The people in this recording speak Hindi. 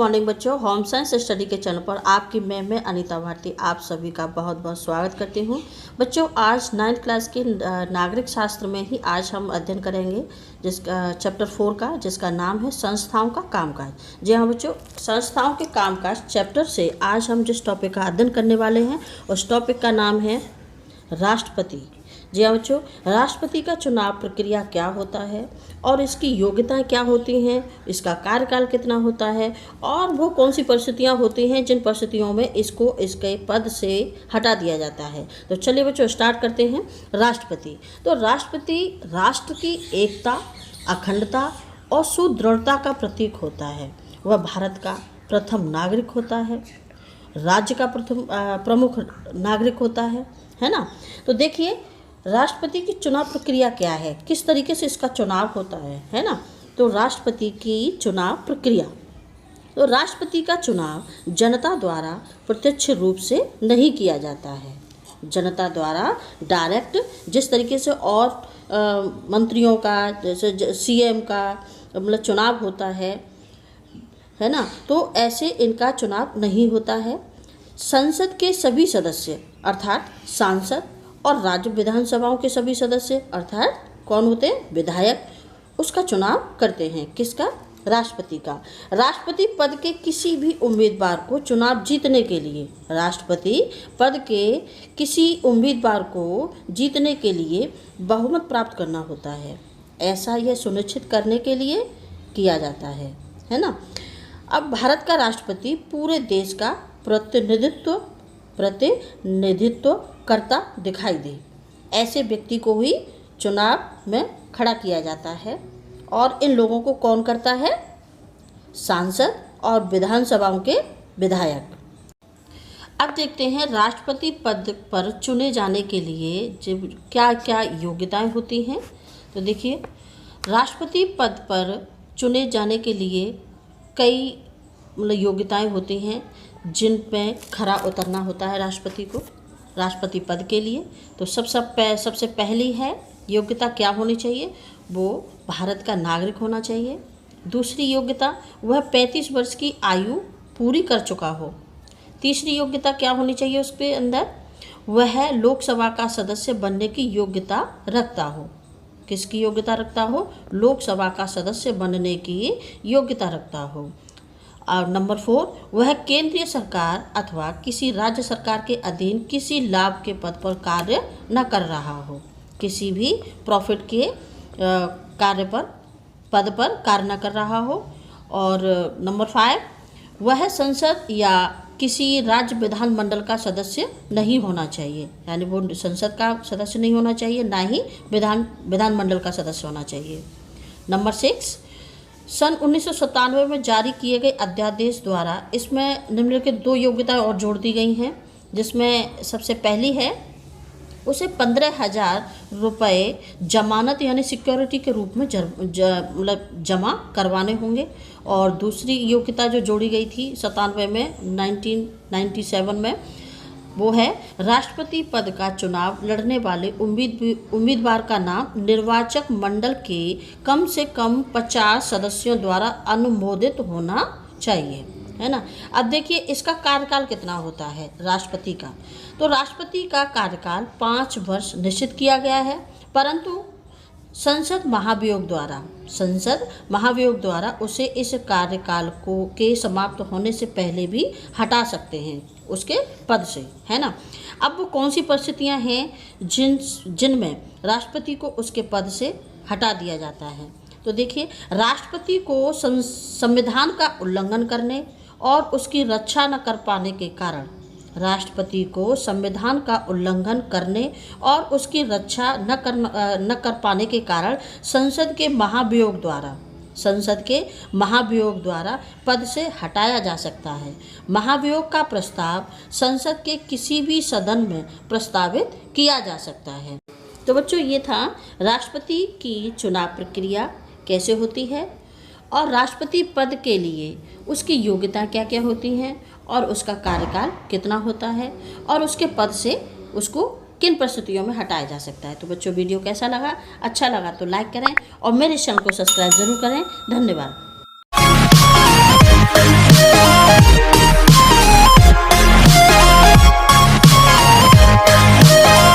मॉर्निंग बच्चों, होम साइंस स्टडी के चैनल पर आपकी मैं अनीता भारती आप सभी का बहुत बहुत स्वागत करती हूँ। बच्चों, आज 9th क्लास के नागरिक शास्त्र में ही आज हम अध्ययन करेंगे जिसका चैप्टर 4 का, जिसका नाम है संस्थाओं का कामकाज। जी हाँ बच्चों, संस्थाओं के कामकाज चैप्टर से आज हम जिस टॉपिक का अध्ययन करने वाले हैं उस टॉपिक का नाम है राष्ट्रपति। जी हाँ बच्चों, राष्ट्रपति का चुनाव प्रक्रिया क्या होता है और इसकी योग्यताएं क्या होती हैं, इसका कार्यकाल कितना होता है और वो कौन सी परिस्थितियां होती हैं जिन परिस्थितियों में इसको इसके पद से हटा दिया जाता है। तो चलिए बच्चों स्टार्ट करते हैं। राष्ट्रपति, तो राष्ट्रपति राष्ट्र की एकता, अखंडता और सुदृढ़ता का प्रतीक होता है। वह भारत का प्रथम नागरिक होता है, राज्य का प्रमुख नागरिक होता है ना। तो देखिए राष्ट्रपति की चुनाव प्रक्रिया क्या है, किस तरीके से इसका चुनाव होता है ना। तो राष्ट्रपति की चुनाव प्रक्रिया, तो राष्ट्रपति का चुनाव जनता द्वारा प्रत्यक्ष रूप से नहीं किया जाता है। जनता द्वारा डायरेक्ट जिस तरीके से और मंत्रियों का, जैसे सीएम का मतलब चुनाव होता है ना, तो ऐसे इनका चुनाव नहीं होता है। संसद के सभी सदस्य अर्थात सांसद और राज्य विधानसभाओं के सभी सदस्य अर्थात कौन होते हैं, विधायक, उसका चुनाव करते हैं। किसका? राष्ट्रपति का। राष्ट्रपति पद के किसी भी उम्मीदवार को चुनाव जीतने के लिए, राष्ट्रपति पद के किसी उम्मीदवार को जीतने के लिए बहुमत प्राप्त करना होता है। ऐसा यह सुनिश्चित करने के लिए किया जाता है ना। अब भारत का राष्ट्रपति पूरे देश का प्रतिनिधित्व करता दिखाई दे, ऐसे व्यक्ति को ही चुनाव में खड़ा किया जाता है। और इन लोगों को कौन करता है? सांसद और विधानसभाओं के विधायक। अब देखते हैं राष्ट्रपति पद पर चुने जाने के लिए जब क्या क्या योग्यताएं होती हैं। तो देखिए राष्ट्रपति पद पर चुने जाने के लिए कई योग्यताएं होती हैं जिन में खरा उतरना होता है राष्ट्रपति को राष्ट्रपति पद के लिए। तो सबसे पहली है योग्यता क्या होनी चाहिए, वो भारत का नागरिक होना चाहिए। दूसरी योग्यता, वह 35 वर्ष की आयु पूरी कर चुका हो। तीसरी योग्यता क्या होनी चाहिए उसके अंदर, वह लोकसभा का सदस्य बनने की योग्यता रखता हो। किसकी योग्यता रखता हो? लोकसभा का सदस्य बनने की योग्यता रखता हो। और नंबर 4, वह केंद्रीय सरकार अथवा किसी राज्य सरकार के अधीन किसी लाभ के पद पर कार्य न कर रहा हो, किसी भी प्रॉफिट के पद पर कार्य न कर रहा हो। और नंबर 5, वह संसद या किसी राज्य विधानमंडल का सदस्य नहीं होना चाहिए, यानी वो संसद का सदस्य नहीं होना चाहिए, ना ही विधानमंडल का सदस्य होना चाहिए। नंबर 6, सन 1997 में जारी किए गए अध्यादेश द्वारा इसमें निम्नलिखित 2 योग्यताएं और जोड़ दी गई हैं, जिसमें सबसे पहली है उसे 15,000 रुपये जमानत यानी सिक्योरिटी के रूप में जमा करवाने होंगे। और दूसरी योग्यता जो जोड़ी गई थी 1997 में, वो है राष्ट्रपति पद का चुनाव लड़ने वाले उम्मीदवार का नाम निर्वाचक मंडल के कम से कम 50 सदस्यों द्वारा अनुमोदित होना चाहिए, है ना। अब देखिए इसका कार्यकाल कितना होता है राष्ट्रपति का। तो राष्ट्रपति का कार्यकाल 5 वर्ष निश्चित किया गया है, परंतु संसद महाभियोग द्वारा उसे इस कार्यकाल के समाप्त होने से पहले भी हटा सकते हैं उसके पद से, है ना। अब वो कौन सी परिस्थितियां हैं जिनमें राष्ट्रपति को उसके पद से हटा दिया जाता है। तो देखिए राष्ट्रपति को संविधान का उल्लंघन करने और उसकी रक्षा न कर पाने के कारण, राष्ट्रपति को संविधान का उल्लंघन करने और उसकी रक्षा न कर पाने के कारण संसद के महाभियोग द्वारा पद से हटाया जा सकता है। महाभियोग का प्रस्ताव संसद के किसी भी सदन में प्रस्तावित किया जा सकता है। तो बच्चों ये था राष्ट्रपति की चुनाव प्रक्रिया कैसे होती है और राष्ट्रपति पद के लिए उसकी योग्यता क्या क्या होती हैं और उसका कार्यकाल कितना होता है और उसके पद से उसको किन परिस्थितियों में हटाया जा सकता है। तो बच्चों वीडियो कैसा लगा? अच्छा लगा तो लाइक करें और मेरे चैनल को सब्सक्राइब जरूर करें। धन्यवाद।